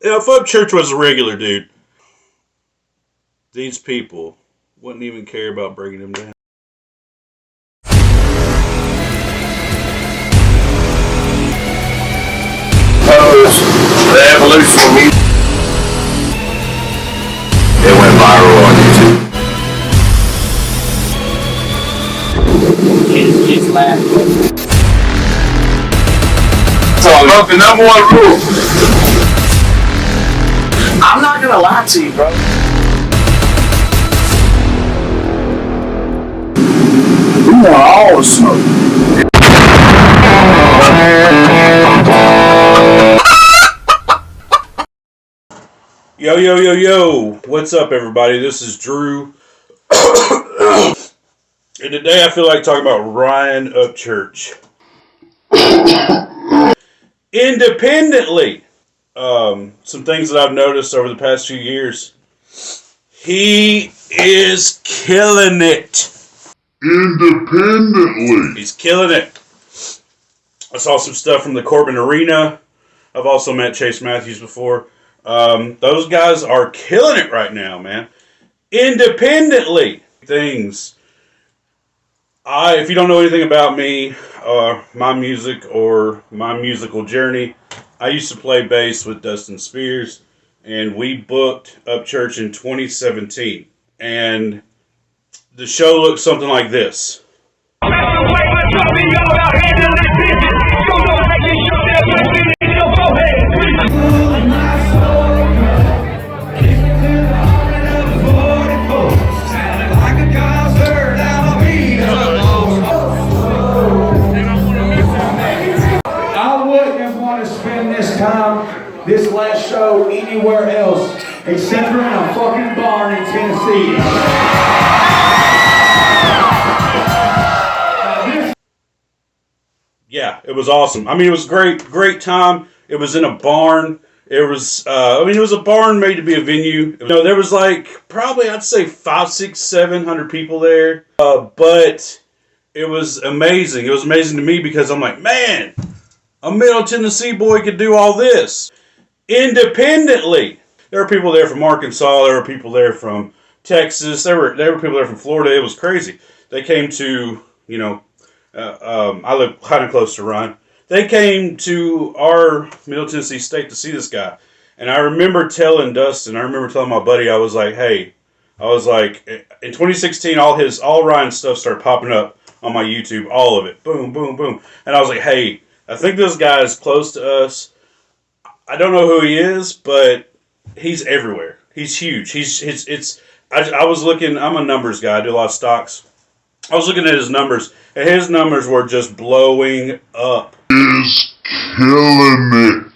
if Upchurch was a regular dude, these people wouldn't even care about bringing him down. The evolution of music. It went viral on YouTube. Kids laugh. So look, the number one rule. I'm not gonna lie to you, bro. We want all the smoke. Yo, yo, yo, yo. What's up, everybody? This is Drew. And today I feel like talking about Ryan Upchurch. Independently, some things that I've noticed over the past few years. He is killing it. Independently. He's killing it. I saw some stuff from the Corbin Arena. I've also met Chase Matthews before. Those guys are killing it right now, man. Independently. Things. If you don't know anything about me, my music or my musical journey, I used to play bass with Dustin Spears, and we booked Upchurch in 2017. And the show looked something like this. This last show anywhere else except for in a fucking bar in Tennessee. Yeah, it was awesome. I mean, it was great time. It was in a barn. It was, it was a barn made to be a venue. You know, there was like probably I'd say 500, 600, 700 people there. But it was amazing. It was amazing to me because I'm like, man, a Middle Tennessee boy could do all this. Independently. There were people there from Arkansas. There were people there from Texas. There were people there from Florida. It was crazy. They came to, I live kind of close to Ryan. They came to our Middle Tennessee state to see this guy. And I remember telling Dustin, I remember telling my buddy, I was like, hey, in 2016, all Ryan's stuff started popping up on my YouTube, all of it. Boom, boom, boom. And I was like, hey, I think this guy is close to us. I don't know who he is, but he's everywhere. He's huge. I was looking, I'm a numbers guy. I do a lot of stocks. I was looking at his numbers, and his numbers were just blowing up. Is killing it.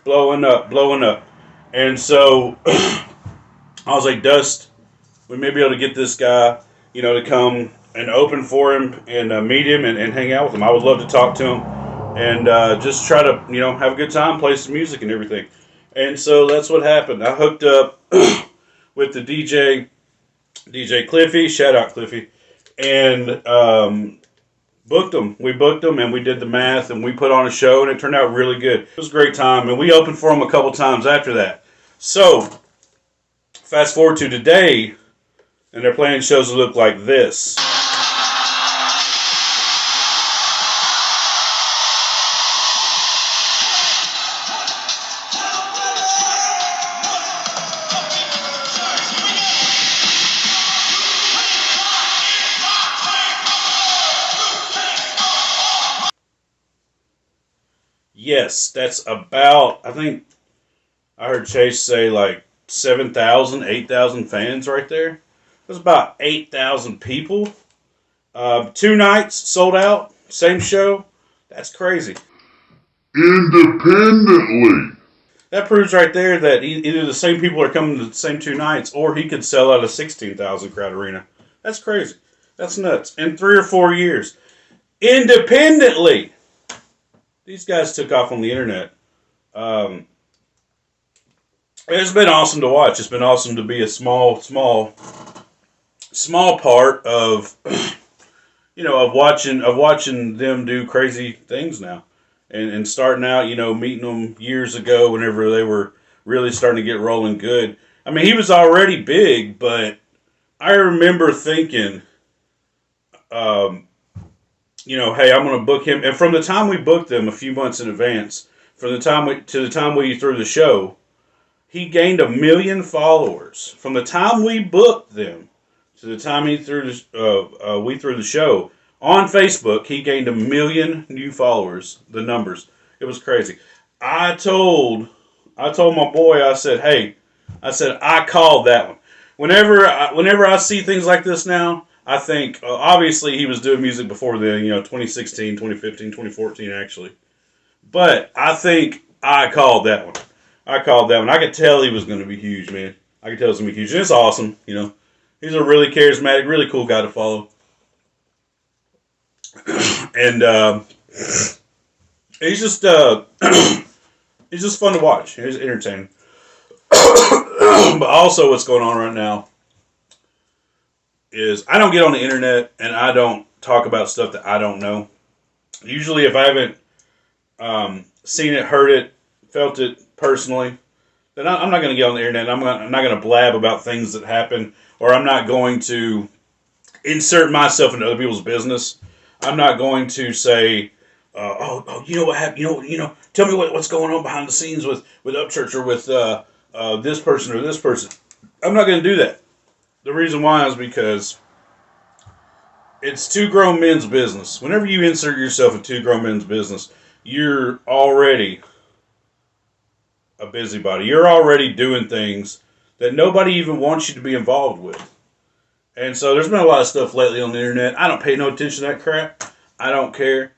Blowing up. And so, I was like, Dust, we may be able to get this guy, to come and open for him and meet him and hang out with him. I would love to talk to him. And just try to, have a good time, play some music and everything. And so that's what happened. I hooked up with the DJ Cliffy, shout out Cliffy, and booked him. We booked him and we did the math and we put on a show and it turned out really good. It was a great time and we opened for him a couple times after that. So, fast forward to today and they're playing shows that look like this. Yes, that's about, I think I heard Chase say like 7,000, 8,000 fans right there. That's about 8,000 people. 2 nights sold out, same show. That's crazy. Independently. That proves right there that either the same people are coming to the same 2 nights or he could sell out a 16,000 crowd arena. That's crazy. That's nuts. In 3 or 4 years. Independently. These guys took off on the internet. It's been awesome to watch. It's been awesome to be a small part of, of watching them do crazy things now. and starting out, meeting them years ago whenever they were really starting to get rolling good. I mean, he was already big, but I remember thinking, hey, I'm going to book him. And from the time we booked him a few months in advance, from the time to the time we threw the show, he gained 1 million followers. From the time we booked them to the time we threw the show on Facebook, he gained 1 million new followers. The numbers, it was crazy. I told my boy, I said, hey, I called that one. Whenever I see things like this now, I think, obviously he was doing music before then, 2016, 2015, 2014 actually. But I think I called that one. I could tell he was going to be huge, man. I could tell he was going to be huge. And it's awesome, He's a really charismatic, really cool guy to follow. And he's just fun to watch. He's entertaining. But also what's going on right now is I don't get on the internet and I don't talk about stuff that I don't know. Usually if I haven't seen it, heard it, felt it personally, then I'm not going to get on the internet. I'm not going to blab about things that happen, or I'm not going to insert myself into other people's business. I'm not going to say, you know what happened? Tell me what's going on behind the scenes with Upchurch or with this person or this person. I'm not going to do that. The reason why is because it's two grown men's business. Whenever you insert yourself in two grown men's business, you're already a busybody. You're already doing things that nobody even wants you to be involved with. And so there's been a lot of stuff lately on the internet. I don't pay no attention to that crap. I don't care.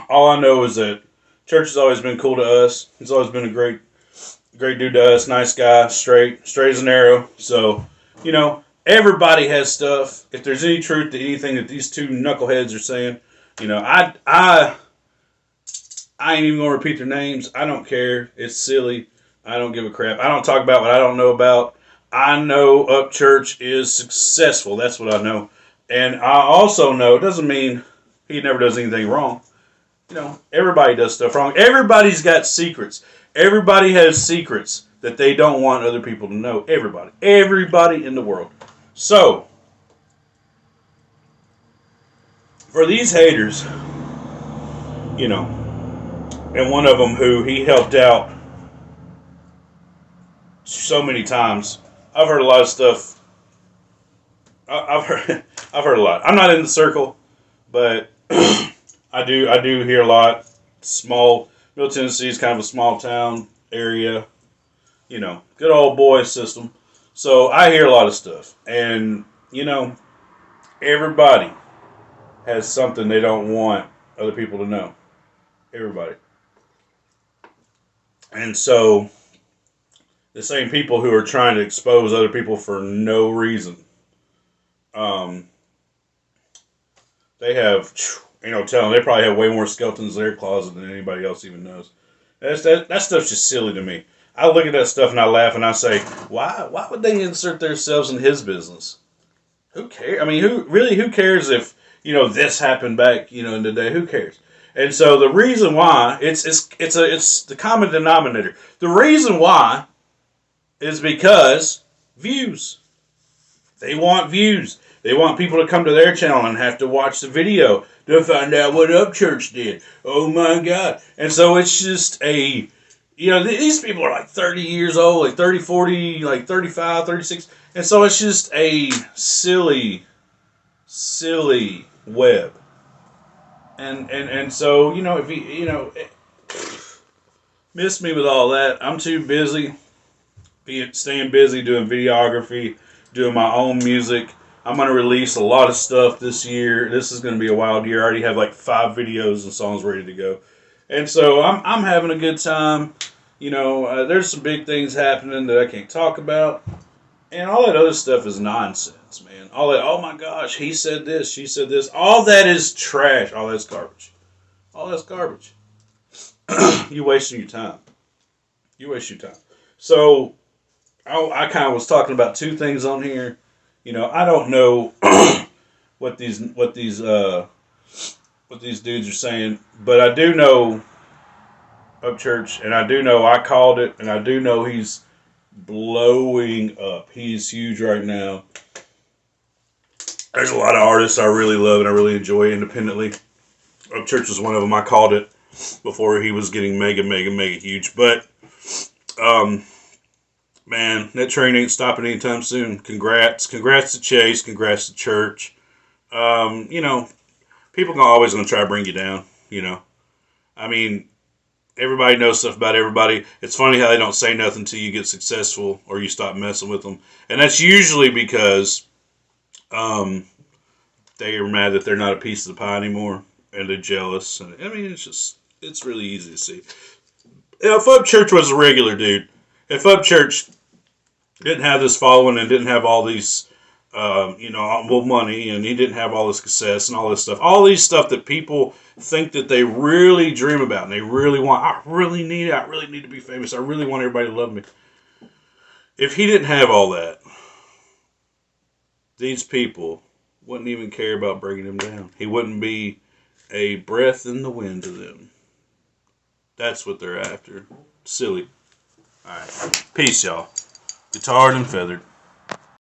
All I know is that church has always been cool to us. He's always been a great dude to us. Nice guy. Straight as an arrow. So, everybody has stuff. If there's any truth to anything that these two knuckleheads are saying, I ain't even going to repeat their names. I don't care. It's silly. I don't give a crap. I don't talk about what I don't know about. I know Upchurch is successful. That's what I know. And I also know, it doesn't mean he never does anything wrong. Everybody does stuff wrong. Everybody's got secrets. Everybody has secrets that they don't want other people to know. Everybody. Everybody in the world. So, for these haters, and one of them who he helped out so many times, I've heard a lot of stuff. I've heard a lot. I'm not in the circle, but I do hear a lot. Middle Tennessee is kind of a small town area, good old boy system. So I hear a lot of stuff, and everybody has something they don't want other people to know. Everybody. And so the same people who are trying to expose other people for no reason, they have, telling they probably have way more skeletons in their closet than anybody else even knows. That stuff's just silly to me. I look at that stuff and I laugh and I say, why would they insert themselves in his business? Who cares? I mean, who cares if, this happened back, in the day? Who cares? And so the reason why, it's the common denominator. The reason why is because views. They want views. They want people to come to their channel and have to watch the video to find out what Upchurch did. Oh my God. And so it's just these people are like 30 years old, like 30, 40, like 35, 36. And so it's just a silly web. And so, if you, miss me with all that. I'm too busy staying busy doing videography, doing my own music. I'm going to release a lot of stuff this year. This is going to be a wild year. I already have like 5 videos and songs ready to go. And so I'm having a good time. There's some big things happening that I can't talk about. And all that other stuff is nonsense, man. All that, oh my gosh, he said this, she said this. All that is trash. All that's garbage. All that's garbage. You wasting your time. So, I kind of was talking about 2 things on here. I don't know what these what these dudes are saying, but I do know Upchurch, and I do know I called it, and I do know he's blowing up. He's huge right now. There's a lot of artists I really love and I really enjoy independently. Upchurch was one of them. I called it before he was getting mega huge. But, man, that train ain't stopping anytime soon. Congrats. Congrats to Chase. Congrats to Church. People are always going to try to bring you down, I mean, everybody knows stuff about everybody. It's funny how they don't say nothing until you get successful or you stop messing with them. And that's usually because they are mad that they're not a piece of the pie anymore. And they're jealous. And I mean, it's really easy to see. If Upchurch was a regular dude, if Upchurch didn't have this following and didn't have all these, money, and he didn't have all this success and all this stuff, all these stuff that people think that they really dream about and they really want, I really need to be famous. I really want everybody to love me. If he didn't have all that, these people wouldn't even care about bringing him down. He wouldn't be a breath in the wind to them. That's what they're after. Silly. Alright. Peace, y'all. Guitarred and feathered.